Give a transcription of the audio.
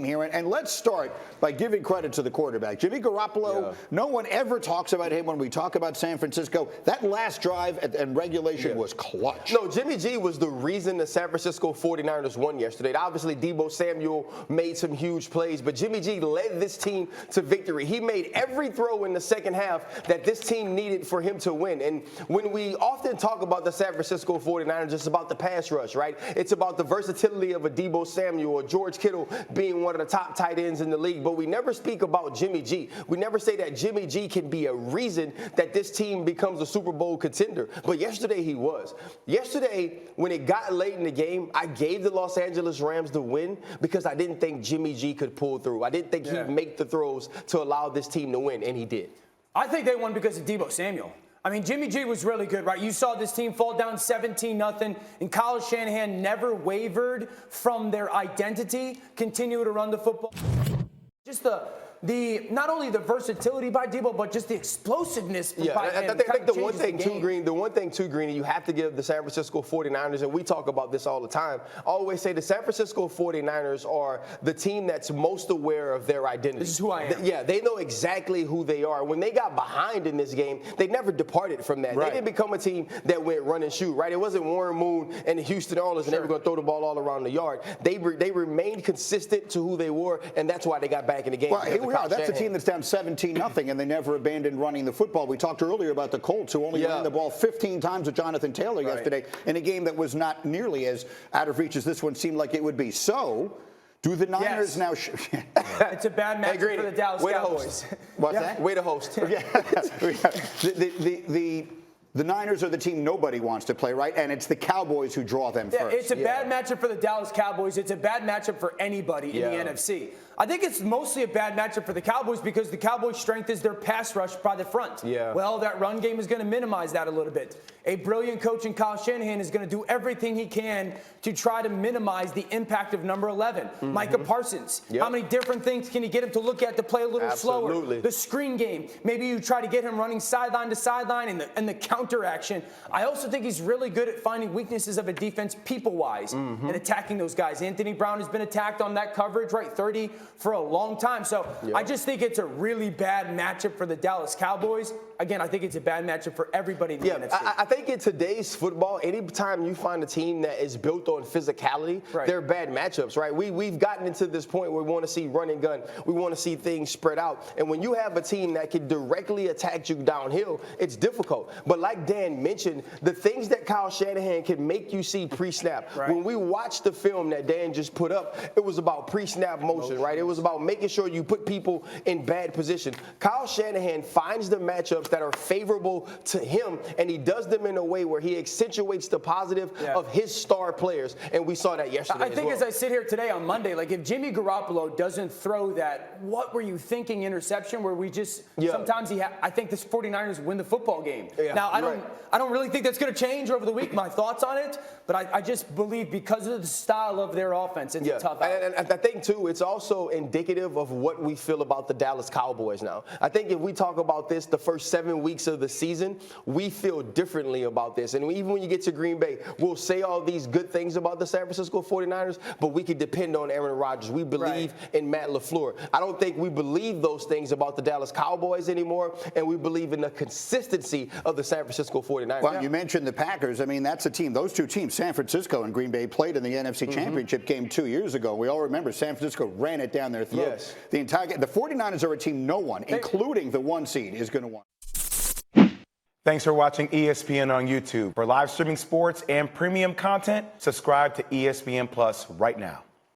here. And let's start by giving credit to the quarterback. Jimmy Garoppolo, no one ever talks about him when we talk about San Francisco. That last drive and regulation was clutch. No, Jimmy G was the reason the San Francisco 49ers won yesterday. Obviously, Deebo Samuel made some huge plays, but Jimmy G led this team to victory. He made every throw in the second half that this team needed for him to win. And when we often talk about the San Francisco 49ers, it's about the pass rush, right? It's about the versatility of a Deebo Samuel or George Kittle being one of the top tight ends in the league, but we never speak about Jimmy G. We never say that Jimmy G can be a reason that this team becomes a Super Bowl contender. But yesterday he was. Yesterday, when it got late in the game, I gave the Los Angeles Rams the win because I didn't think Jimmy G could pull through. I didn't think he'd make the throws to allow this team to win, and he did. I think they won because of Deebo Samuel. I mean, Jimmy G was really good, right? You saw this team fall down 17-0, and Kyle Shanahan never wavered from their identity, continue to run the football. Just the not only the versatility by Deebo, but just the explosiveness by him. I think the one thing too, Green, you have to give the San Francisco 49ers, and we talk about this all the time, I always say the San Francisco 49ers are the team that's most aware of their identity. This is who I am. Yeah, they know exactly who they are. When they got behind in this game, they never departed from that. Right. They didn't become a team that went run and shoot, right? It wasn't Warren Moon and the Houston Oilers, and they were going to throw the ball all around the yard. They remained consistent to who they were, and that's why they got back in the game. Well, that's a team that's down 17-0, and they never abandoned running the football. We talked earlier about the Colts, who only ran the ball 15 times with Jonathan Taylor yesterday in a game that was not nearly as out of reach as this one seeed like it would be. So, do the Niners now? It's a bad matchup for the Dallas Cowboys. What's that? Way to host. The Niners are the team nobody wants to play, right? And it's the Cowboys who draw them first. It's a bad matchup for the Dallas Cowboys. It's a bad matchup for anybody in the NFC. I think it's mostly a bad matchup for the Cowboys because the Cowboys' strength is their pass rush by the front. Well, that run game is going to minimize that a little bit. A brilliant coach in Kyle Shanahan is going to do everything he can to try to minimize the impact of number 11, Micah Parsons. How many different things can you get him to look at to play a little slower? The screen game. Maybe you try to get him running sideline to sideline and the counter action. I also think he's really good at finding weaknesses of a defense people-wise and attacking those guys. Anthony Brown has been attacked on that coverage, right? 30 for a long time. So I just think it's a really bad matchup for the Dallas Cowboys. Again, I think it's a bad matchup for everybody in the NFC. I think in today's football, anytime you find a team that is built on physicality, they're bad matchups, right? We've gotten into this point where we want to see run and gun. We want to see things spread out. And when you have a team that can directly attack you downhill, it's difficult. But like Dan mentioned, the things that Kyle Shanahan can make you see pre-snap. When we watched the film that Dan just put up, it was about pre-snap motion, right? It was about making sure you put people in bad position. Kyle Shanahan finds the matchups that are favorable to him, and he does them in a way where he accentuates the positive of his star players, and we saw that yesterday. I think as I sit here today on Monday, like if Jimmy Garoppolo doesn't throw that "what were you thinking" interception where we just sometimes I think the 49ers win the football game. Now I don't really think that's going to change over the week, my thoughts on it, but I just believe because of the style of their offense, it's a tough out. And I think too, it's also indicative of what we feel about the Dallas Cowboys now. I think if we talk about this the first 7 weeks of the season, we feel differently about this. And even when you get to Green Bay, we'll say all these good things about the San Francisco 49ers, but we can depend on Aaron Rodgers. We believe in Matt LaFleur. I don't think we believe those things about the Dallas Cowboys anymore, and we believe in the consistency of the San Francisco 49ers. Well, you mentioned the Packers. I mean, that's a team. Those two teams, San Francisco and Green Bay, played in the NFC Championship game 2 years ago. We all remember San Francisco ran it down their throat. The 49ers are a team no one, including the 1 seed, is going to want. Thanks for watching ESPN on YouTube. For live streaming sports and premium content, subscribe to ESPN Plus right now.